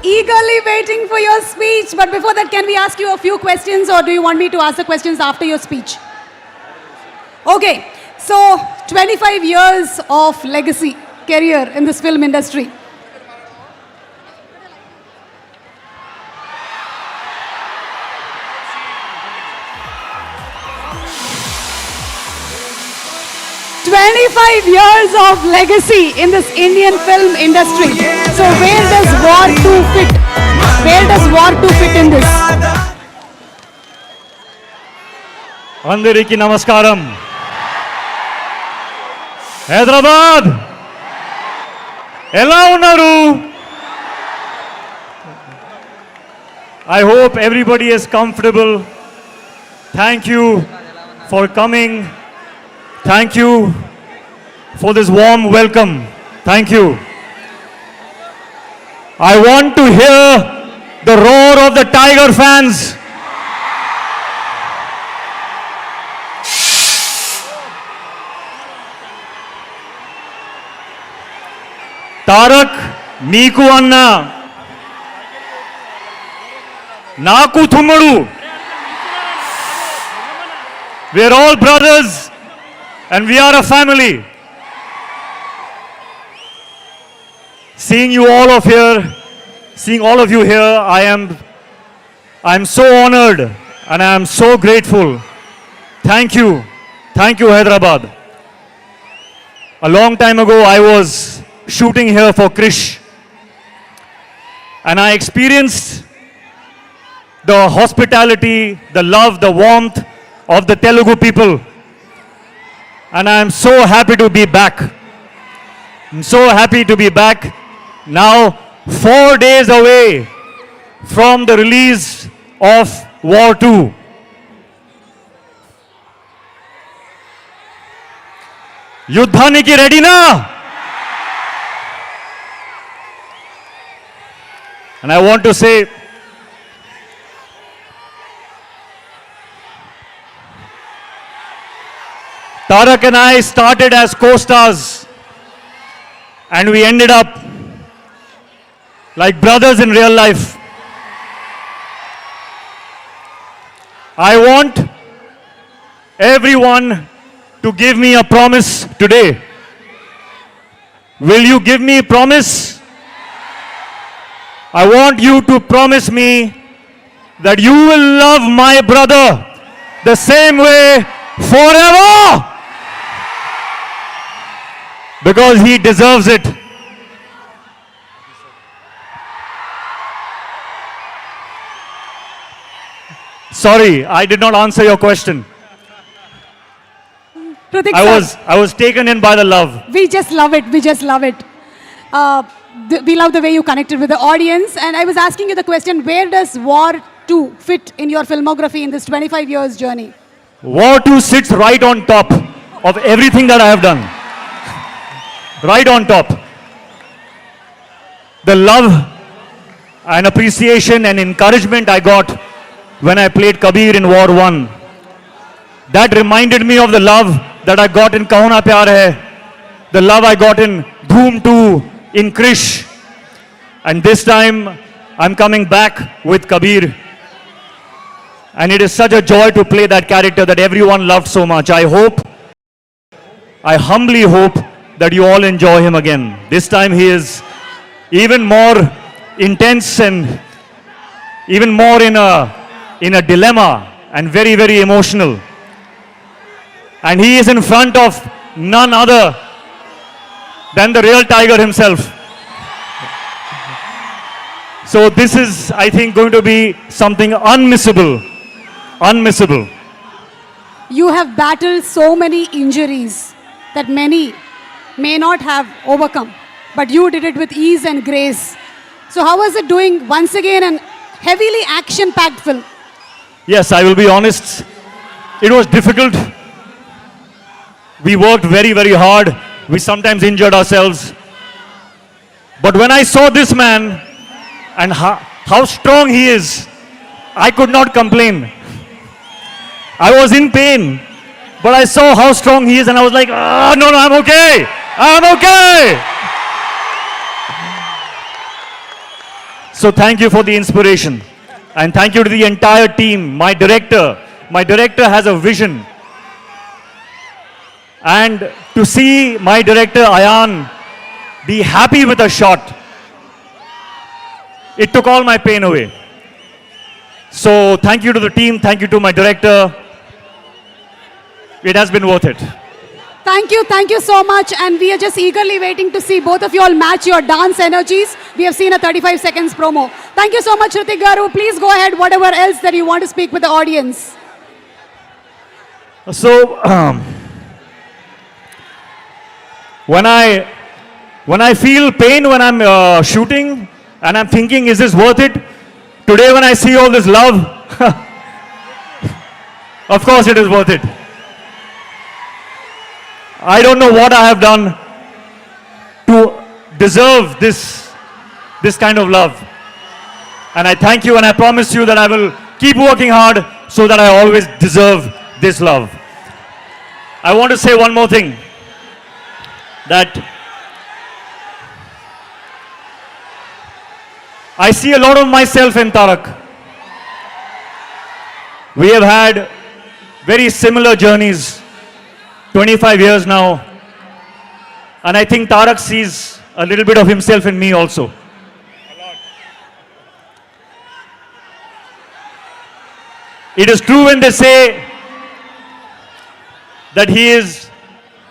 Eagerly waiting for your speech. But before that, can we ask you a few questions, or do you want me to ask the questions after your speech? Okay, so 25 years of legacy, career in this film industry. "25 years of legacy in this Indian film industry. So where does War 2 fit? Where does War 2 fit in this?" అందరికీ నమస్కారం. హైదరాబాద్ ఎలా ఉన్నారు? I hope everybody is comfortable. Thank you for coming. Thank you for this warm welcome. Thank you. I want to hear the roar of the Tiger fans. Tarak నీకు అన్న నాకు తుమ్ముడు. We are all brothers and we are a family. Seeing you all of here, seeing all of you here, I am so honored and I am so grateful. Thank you. Thank you, Hyderabad. A long time ago, I was shooting here for Krish, and I experienced the hospitality, the love, the warmth of the Telugu people. And I am so happy to be back. I'm so happy to be back now, 4 days away from the release of War 2. యుద్ధానికి రెడీనా? And I want to say, Tarak and I started as co-stars and we ended up like brothers in real life. I want everyone to give me a promise today. Will you give me a promise? I want you to promise me that you will love my brother the same way forever, because he deserves it. Sorry, I did not answer your question. Pratik I was taken in by the love. We just love it. We just love it. We love the way you connected with the audience. And I was asking you the question, where does War 2 fit in your filmography in this 25 years journey? War 2 sits right on top of everything that I have done. Right on top. The love and appreciation and encouragement I got when I played Kabir in War 1. That reminded me of the love that I got in Kahuna Pyar Hai, the love I got in Dhoom 2, in Krish. And this time I'm coming back with Kabir. And it is such a joy to play that character that everyone loved so much. I humbly hope that you all enjoy him again. This time he is even more intense and even more in a dilemma and very, very emotional. And he is in front of none other than the real Tiger himself. So this is, I think, going to be something unmissable. Unmissable. You have battled so many injuries that many may not have overcome, but you did it with ease and grace. So how was it doing once again an heavily action-packed film? Yes, I will be honest. It was difficult. We worked very, very hard. We sometimes injured ourselves. But when I saw this man and how strong he is, I could not complain. I was in pain, but I saw how strong he is and I was like, no, I'm okay. I'm okay. So thank you for the inspiration. And thank you to the entire team, my director. My director has a vision. And to see my director, Ayan, be happy with a shot, it took all my pain away. So thank you to the team, thank you to my director. It has been worth it. Thank you so much. And we are just eagerly waiting to see both of you all match your dance energies. We have seen a 35 seconds promo. Thank you so much, Hrithik Garu. Please go ahead, whatever else that you want to speak with the audience. So, when I feel pain when I'm shooting and I'm thinking, is this worth it? Today when I see all this love, of course it is worth it. I don't know what I have done to deserve this kind of love. And I thank you and I promise you that I will keep working hard so that I always deserve this love. I want to say one more thing, that I see a lot of myself in Tarak. We have had very similar journeys, 25 years now. And I think Tarak sees a little bit of himself in me also. It is true when they say that he is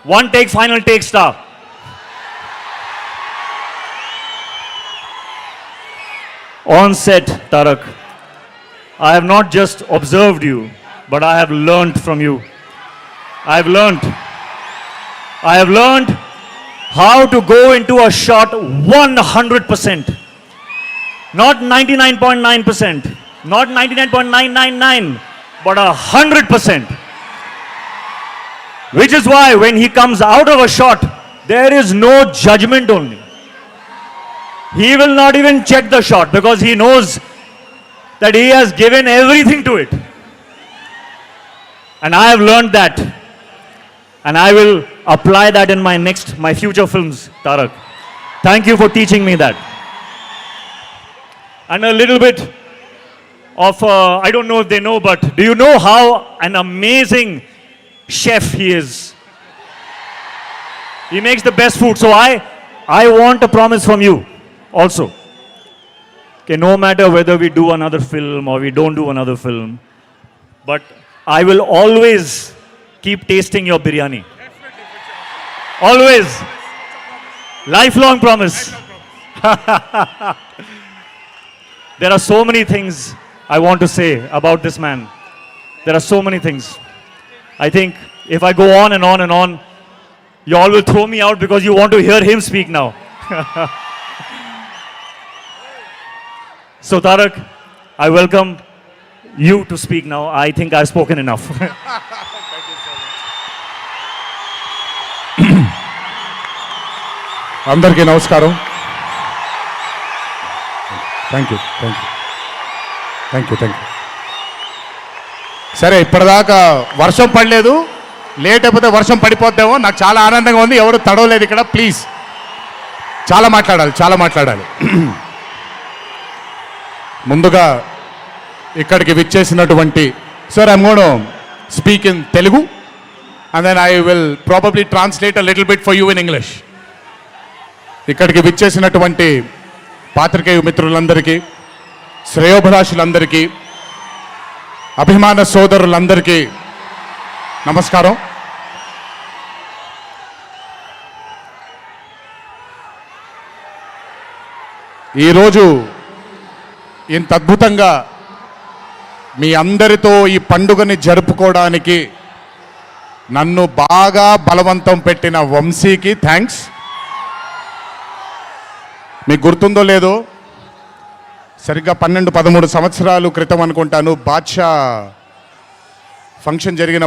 one take, final take star. On set, Tarak, I have not just observed you, but I have learned from you. I have learned how to go into a shot 100%. Not 99.9%, not 99.999, but 100%. Which is why when he comes out of a shot, there is no judgment only. He will not even check the shot because he knows that he has given everything to it. And I have learned that. And I will apply that in my future films, Tarak. Thank you for teaching me that. And a little bit of, I don't know if they know, but do you know how an amazing chef he is? He makes the best food. So I want a promise from you also. Okay, no matter whether we do another film or we don't do another film, but I will always keep tasting your biryani. Always. Lifelong promise. There are so many things I want to say about this man. There are so many things. I think if I go on and on and on, you all will throw me out because you want to hear him speak now. So Tarak, I welcome you to speak now. I think I've spoken enough. అందరికీ నమస్కారం. Thank you. సరే, ఇప్పటిదాకా వర్షం పడలేదు, late అయిపోతే వర్షం పడిపోద్దేమో. నాకు చాలా ఆనందంగా ఉంది. ఎవరు తడవలేదు ఇక్కడ. ప్లీజ్ చాలా మాట్లాడాలి. ముందుగా ఇక్కడికి విచ్చేసినటువంటి sir, I'm gonna speak in Telugu and then I will probably translate a little bit for you in English. ఇక్కడికి విచ్చేసినటువంటి పాత్రికేయ మిత్రులందరికీ, శ్రేయోభిలాషులందరికీ, అభిమాన సోదరులందరికీ నమస్కారం. ఈరోజు ఇంత అద్భుతంగా మీ అందరితో ఈ పండుగని జరుపుకోవడానికి నన్ను బాగా బలవంతం పెట్టిన వంశీకి థ్యాంక్స్. మీకు గుర్తుందో లేదో, సరిగ్గా 12-13 సంవత్సరాలు క్రితం అనుకుంటాను, బాద్షా ఫంక్షన్ జరిగిన